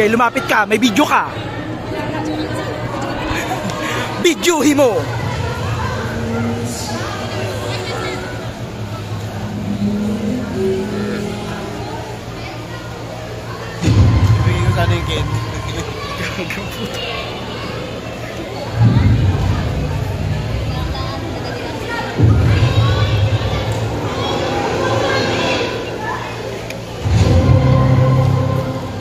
Jay, lumapit ka. May video ka. Videohin mo. Ibigay ko sana yung Ken.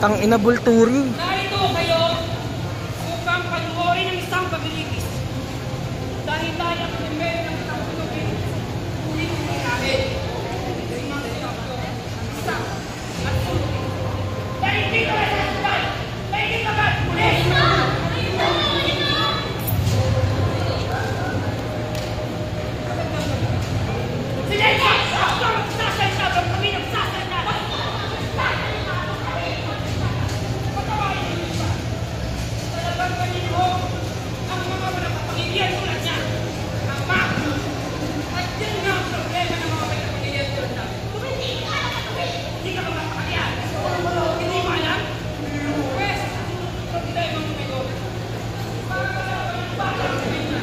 Tang ina Bulturi. Narito kayo upang panoorin ang isang pabilibis. Dahil tayo ang member ng isang tulogin, ulit-ulit namin. Kasi mga sinakto, ang isang at tulogin. Dahil dito ay nasasabay! Dahil dito ba? Ulit! Sige mo! Ako ang magsasalita ng kami nagsasalita! Talagang kanino ang mga walang kapangilian tulad niya. Ama! At yun nga ang problema ng mga walang kapangilian tulad niya. Hindi ka magpapakalian. Hindi mo alam? Pwes, pag tayo mga mga para kalaban ng bata ang sabihin niya.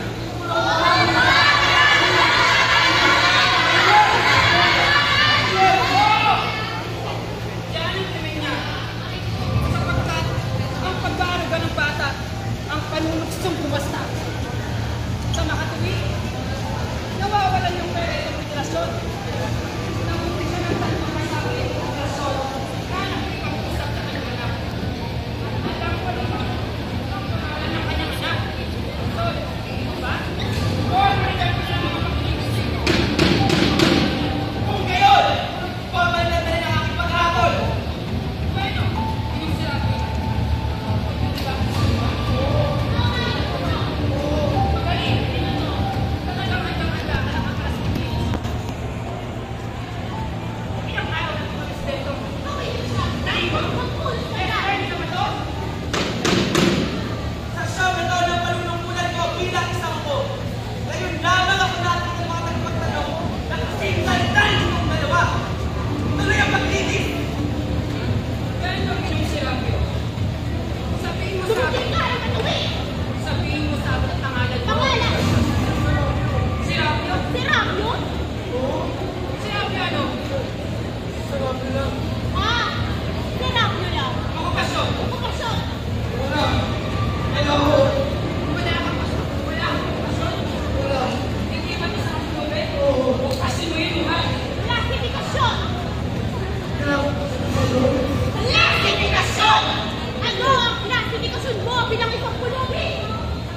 Yan ang sabihin niya. Sapagkat ang pag-aaruga ng bata ang panunuksong bumasta. Sa makatuwi, nawawalan yung pera itong relasyon. Nangumpisa ng tanong masabi itong relasyon na nakikipag-usap sa kanyang anak. Alam ko naman ang pangalan ng kanyang anak. So, ito ba? O, maritan ko ng mga pag-ibig. Kung gayon, pabalik na rin ang aking pag-aakol. Bueno, inyong sinabi. Sabihin mo sa akin ang pangalan mo. Serapio? Serapio? Serapio ano? Sarap lang. Ah, Serapio lang. Okupasyon? Okupasyon. Wala. Hello. Wala kang pasyon? Wala kang okupasyon? Wala. Hindi ba ito sa kapulubi? Okupasyon mo yun, ha? Klasifikasyon. Kailangan Klasifikasyon! Ano ang klasifikasyon mo bilang isang pulubi?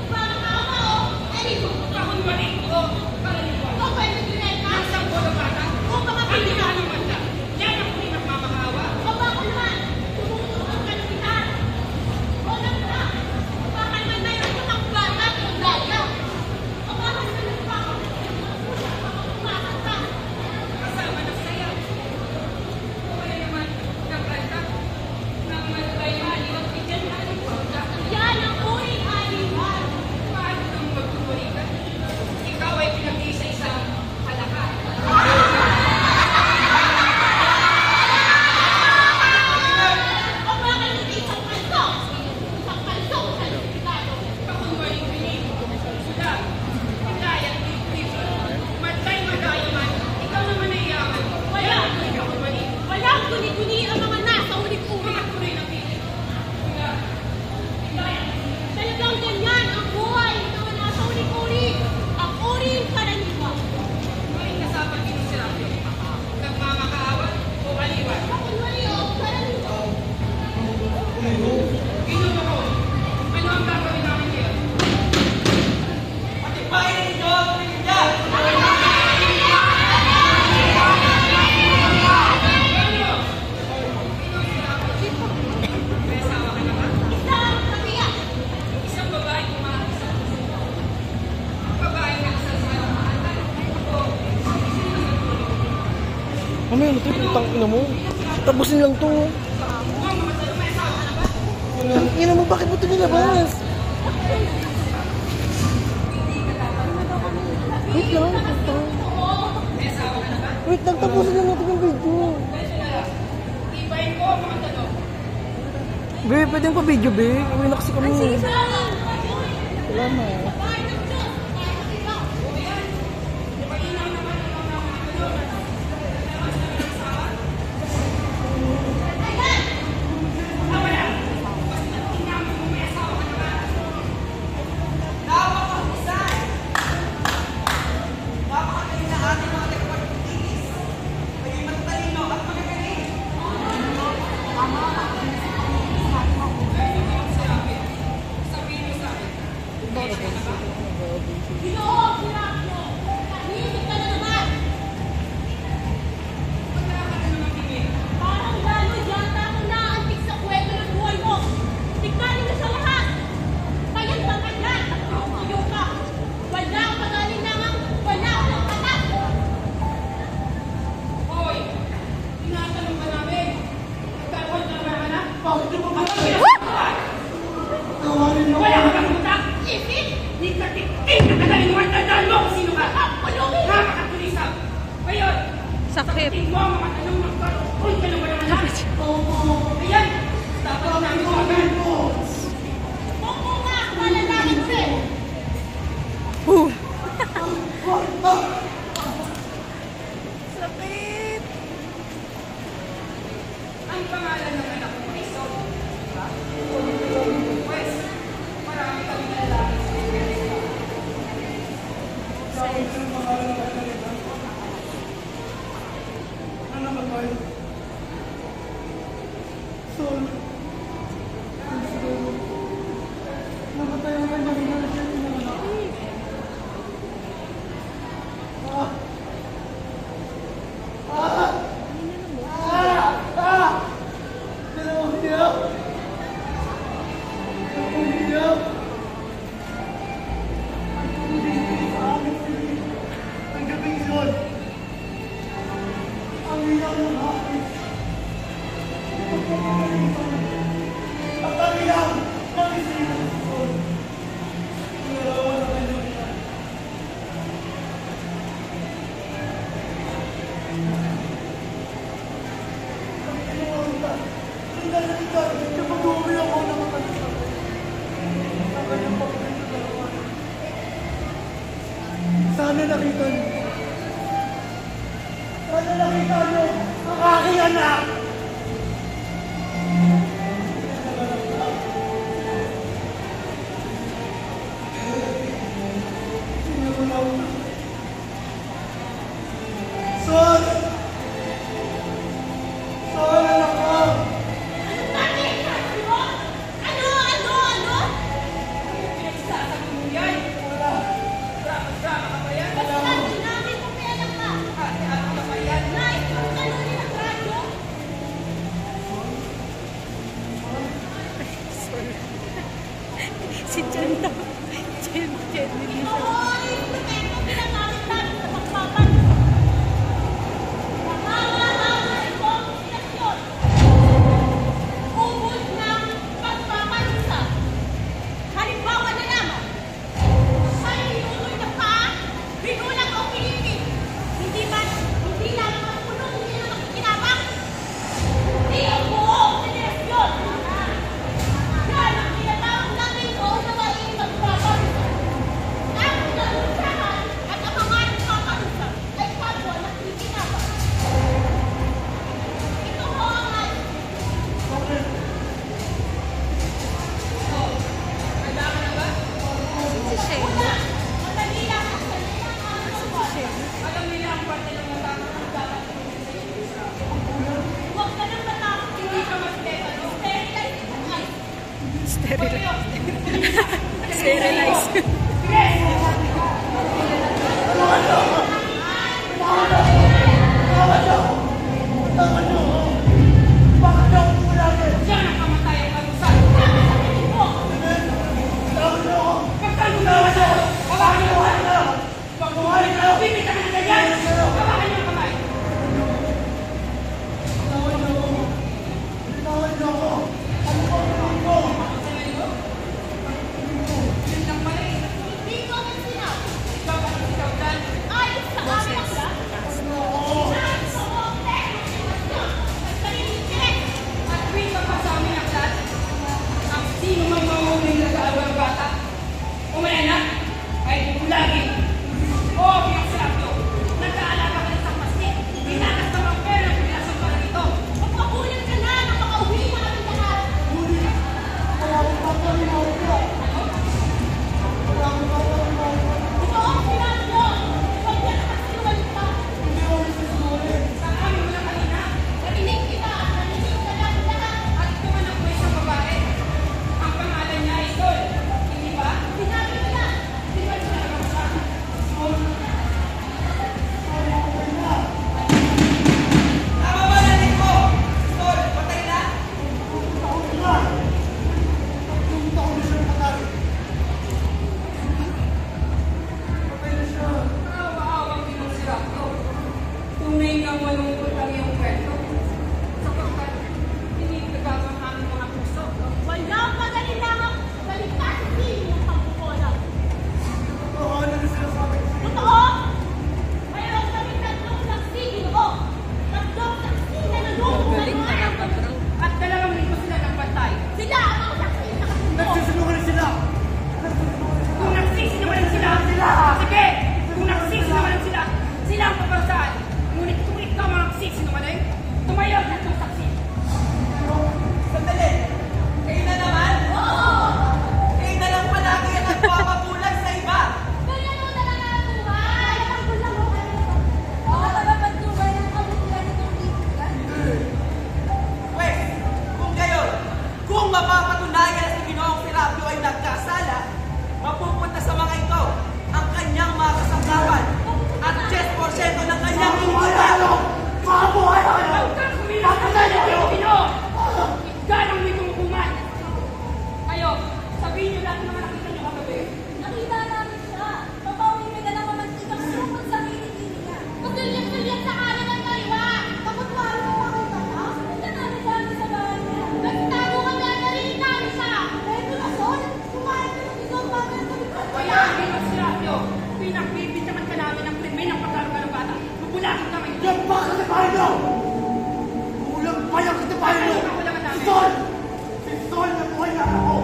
Para kao, ay mo. Kakunwari ko, karaniwan. O ba yung naglalay ka? Ang sangko ng bata? O baka Ang pili ginawa ng bata? Yan ang hindi nagmamakawa. O baka naman, tumututok ka ng kita. O nagpa, baka naman mayroon ka ng bata ng daya. O baka naman nagpapakakumakas ka. Kasama ng saya. O kaya naman, nagkanta. Nang matay na aliwag, bigyan na ng bata. Yan ang uring aliwan. Paano nang magtutuloy ka? Ikaw ay pinag-isa-isang halaka. O baka hindi isang kalso. Isang kalso sa delikado. Kakunwari pinig. Sila. Himlayan, deep-deep. Matay-magaya man. Ikaw naman ay yaman. Wala. Kakunwari. Walang guni-guni ang mga nasa ulit-ulit. Mga tuloy ng pinig. Sila. Himlayan. Talagang ganyan ang buhay ng mga nasa ulit-ulit. Ang uring karaniwan. May kasama din si Rapio. Nagmamakaawa o aliwan. Kakunwari o karaniwan. Ginuno ko. Ano ang gagawin namin ngayon? Patipahin ninyo ang pinigyan. May asawa ka na ba? Isang katiyak. Isang babae kumahal sa puso. Ang babae na kasal sa iyong mahalal. Ako, Ano yun? Ito yung putang ina mo. Tapusin lang to. mukhang mamatalo, may asawa ka na ba? Ang ina mo, bakit mo ito nilabas? Wait lang, putang. May asawa ka na ba? Wait lang, tapusin lang natin yung video. Pwede na lang. Ibayin ko ang mga tanong. Be, pwede yung pa-video, be. Uwi na kasi kami. Sige, sige. Salamat. Parang gano'n yata ako naantik sa kwento ng buhay mo. Tignanin ka sa lahat. Kaya't bakit yan? Tuyo ka. Wala akong pag-alinlangan. Wala akong katak. Hoy, tinatanong ka namin. Nagkaroon ka naman na? Bakit mo ba wala ka bang utak? Isip. Di ka tiking na kagalingan. Tandaan mo kung sino ka. Kulungin. Napakatulisap. Ngayon, Sakit. tingin mo ang mga tanong magkaroon ka naman na. Ayan, dapat namin ko agad. Oo nga. Malalangin siya. Sakit. Ang pangalan ng anak mo ay Sol. Diba? Pues, marami kami lalaki sa Amerika. Ano naman tayo? Sol. Namatay ang kanyang inalagyan ng anak. Dalawang hiyaw. Dalawang hiyaw. Ang gabing yun. Ang hiyaw ng hapis. At ang hiyaw ng isipan ng Sol. Nilalawan ang kanyang ina. Ang kinuwang ka. Tingnan na ikaw. Kapag uwi ako na makasasabay. Ang kanyang pagkakas sa dalawa. Sana nakita niyo. Sana nakita niyo ang aking anak. Sinulaw na. Sol! Sol, anak ko! Bakit? Ano? Pinagsasabi mo yan. Drama ka ba yan? Basta namin kung may anak ka. Ano ka ba yan? Nay, ano din ang radyo? Si Jen daw. Jen. Ito ko ang instrumento ginagamit namin sa pagpapanis. Nakakalaman ito ang kombinasyon. Ubod ng pagpapanisa. Halimbawa na lamang. Sa inunoy na paa, binulang o pinipit. Hindi lamang ang punong hindi na makikinabang. Hindi ang buong generasyon. Yan ang tinatawag namin o na maiing magpapanisa. Ang pinag-usahan at ang mga nagpapanisa ay kapwa na kikinabang. Ito ho ang Handa ka na ba? Si Shane. una. Madali lang ang kanilang mga Alam nila ang parte ng matapos ang dapat gawin sa iyo. huwag ka nang matakot. Hindi ka masleta, no? Sterilize ang Sterilize. Diyan ang kamatay ang kalusan. Magkano na ako? Hawakan niyo ako. Pag buhay ka, pipita ka na ganyan. Hawakan niyo ang kamay. Yun lang pala eh. Hindi ko ang sinabi. Ikaw ang ikaw dyan. Ayos mga saksi sa kasundo. Nagsisinungaling sila! Kung nagsisinungaling sila, sige! Kung nagsisinungaling sila ang paparusahan. Ngunit kung ikaw ang nagsisinungaling, tumayo at ng saksi. Sandali! Kayo na naman? Oo! Kayo na lang palagi ang nagpapabulag sa iba! Kaya ano na lang ang buhay? Ang gulang mo kayo. Oo, tagapagtubay ng kabutihan itong titigan. Pwes, kung gayon, kung mapapatunayan na si Ginoong Serapio ay nagkasala, mapupunta sa mga ito ang kanyang mga kasangkapan at 10% ng kanyang inigitan. Huwag kang kumilos na sa Pilipino! Ganang may tumukuman! Kayo, sabihin niyo lahat ng mga nakita niyo kagabi. Nakita namin siya. Papawin mo na lang mamantikang sumot sa kilikili niya. Magulyak-gulyak sa kanan ng kaliwa. Kapag wala mo makita na, punta namin namin sa bahay niya. Nagtago kami at narinig namin siya. Dahil ko na son, kumain ka ng isang bagay sa likod. Kaya, Ginoong Serapio, pinagbibintangan ka namin ng krimen ng pagkaroon ng bata. Bubulakin kami. Yan ba katipahin nyo? Kulang pa yung katipahin nyo! Si Sol! Si Sol na buhay na ako!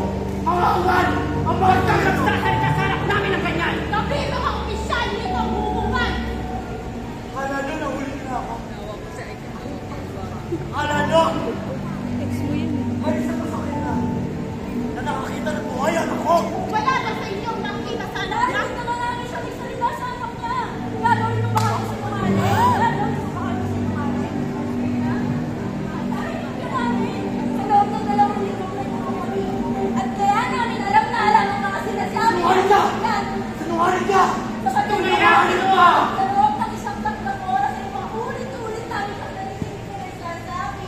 Ang angal! Ang mga tagal mo! Sasalita sa anak namin ng ganyan! Kami mga opisyal nito ang hukuman. Kala nyo nahuli na ako? Kala nyo? May isa pa sa kanila na nakakita ng buhay ang ako! Wala ba sa inyong nakita sa anak niya? Nakita naman namin siya may salita sa anak niya. Gagawin mo ba kami sinungaling? Gagawin mo ba kami sinungaling? Nakikita namin. Sa loob ng 2 linggo na yung kami. At kaya namin alam na alam ang mga sinasabi. Sinungaling ka! Sinungaling ka! Sa kanyang Sinungaling ka! sa loob ng 1 oras ay mga ulit-ulit namin ang narinig na nagsasabi.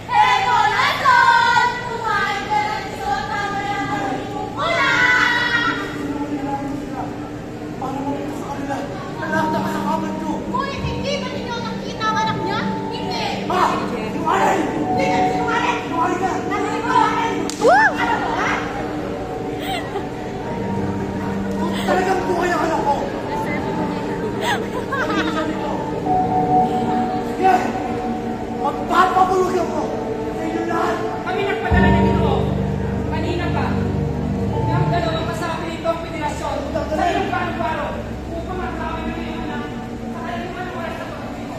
Hey, Corazon! Kumain ka ng isot na mayroon kami kukulang! Paano mo ito sa kanila? Lahat na kasakaman nyo! Ngunit hindi ba ninyo nakita ang anak niya? Hindi! Ha? Sinungaling! Hindi ka sinungaling! Sinungaling ka! Narinig ko! Ano mo, ha? Kung talagang buhay ang anak ko! Sige! Magpapabulog ako! Sa inyo lahat! Kami nagpadala ng Ginoo. Kanina pa. Ng dalawang kasabi nito ang federasyon sa iyong paro-paro upang magkawin ng iyong anak sa kanilang oras na pagpapito.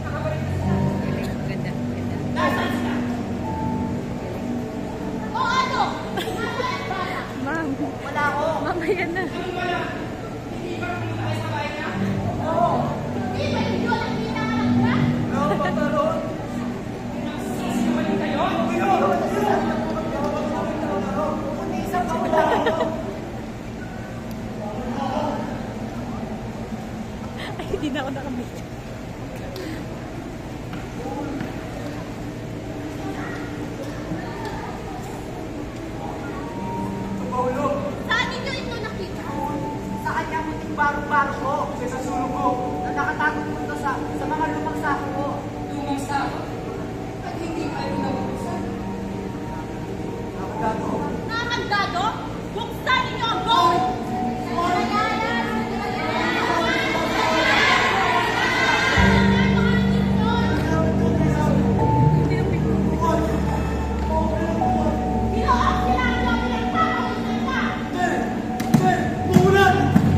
Nakabalik na sila. Nasaan sila? O ano? Ano ang bala? Ma'am, Wala ako! mamaya na. Anong wala? Hindi ba pumunta kayo sa bahay niya? Hindi ba ninyo nakita ang anak niya? Ano ba taroon? Nagsisinungaling kayo? Ay, hindi na ako nakamit. Paulo! Saan ninyo ito nakita? Sa kanyang munting baro-baro ko, sa sulong ko, na nakatago dito sa mga lumang sako ko. Lumang sako. At hindi kayo nabubusan. Nakagano! Nakakandado? Buksan ninyo ang gold! Puhunan!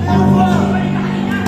Ayaw ko!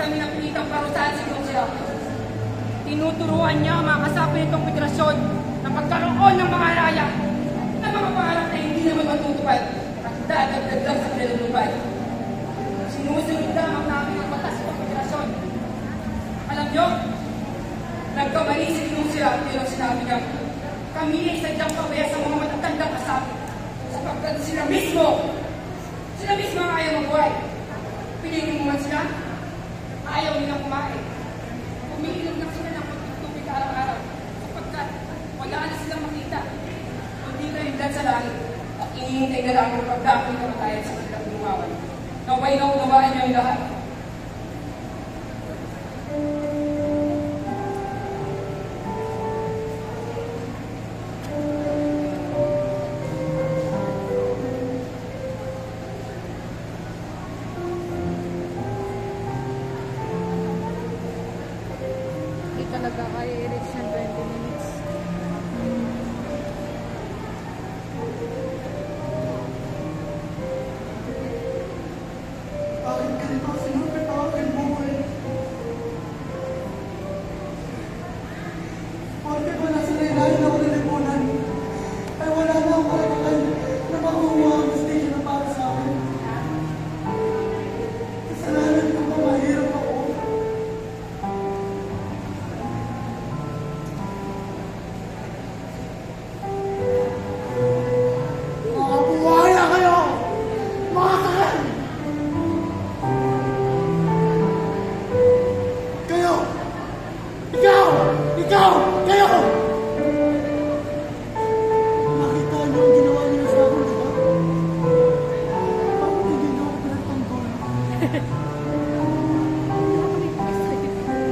kami napilitang parusahan sa Ginoong Serapio. Tinuturuan niya ang mga kasapi nitong federasyon na pagkaroon ng mga raya na mga pangarap na hindi naman matutupad at dadagdag lang sa kanilang lupad. Sinusunod lamang namin ang batas ng federasyon. Alam niyo, nagkamali si Ginoong Serapio nang sinabi niya, kami ay sadyang pabaya sa mga matatandang kasapi sapagkat sila mismo ang ayaw mabuhay. Pinigil mo man sila, ayaw nilang kumain. Umiinom lang sila ng pagtutubig araw-araw sapagkat wala na silang makita. Kundi kayo sa langit at inihintay na lang ang pagdapin na matayan sa kanilang gumawan. Naway na unawaan niyo ang lahat. Hindi talaga kaya i-reach ng 20 minutes. Bakit ganito sinupit ang aking buhay? Bakit wala sa laylayan ako nilipunan? Ay wala na akong karapatan na makuha ang station na para sa akin. Kasalanan ko ba mahirap ako? Mga buhaya kayo! Mga sakal! Kayo! Ikaw! Kayo! Nakita niyo ang ginawa niyo sa akin, di ba? Bakit hindi niyo ako pinagtanggol?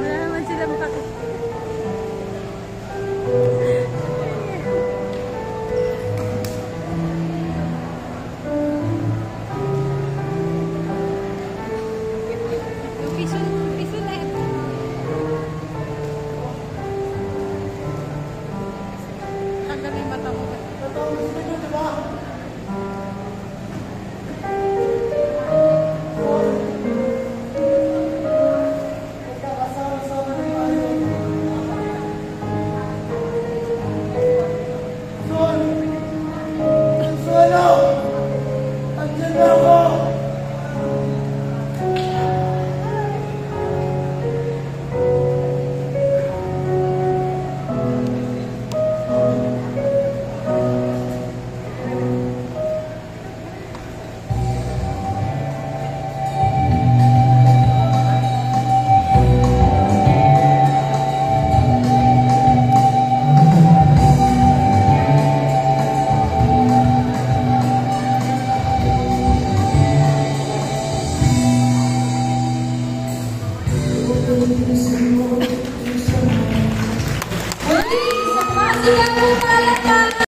Wala naman sila makakita. Yung piso na ito. Tanggalin mata mo. Totoo gusto niyo, di ba? Nagkakasama-sama na tayo. Sol! Solo! Andiyan na ako!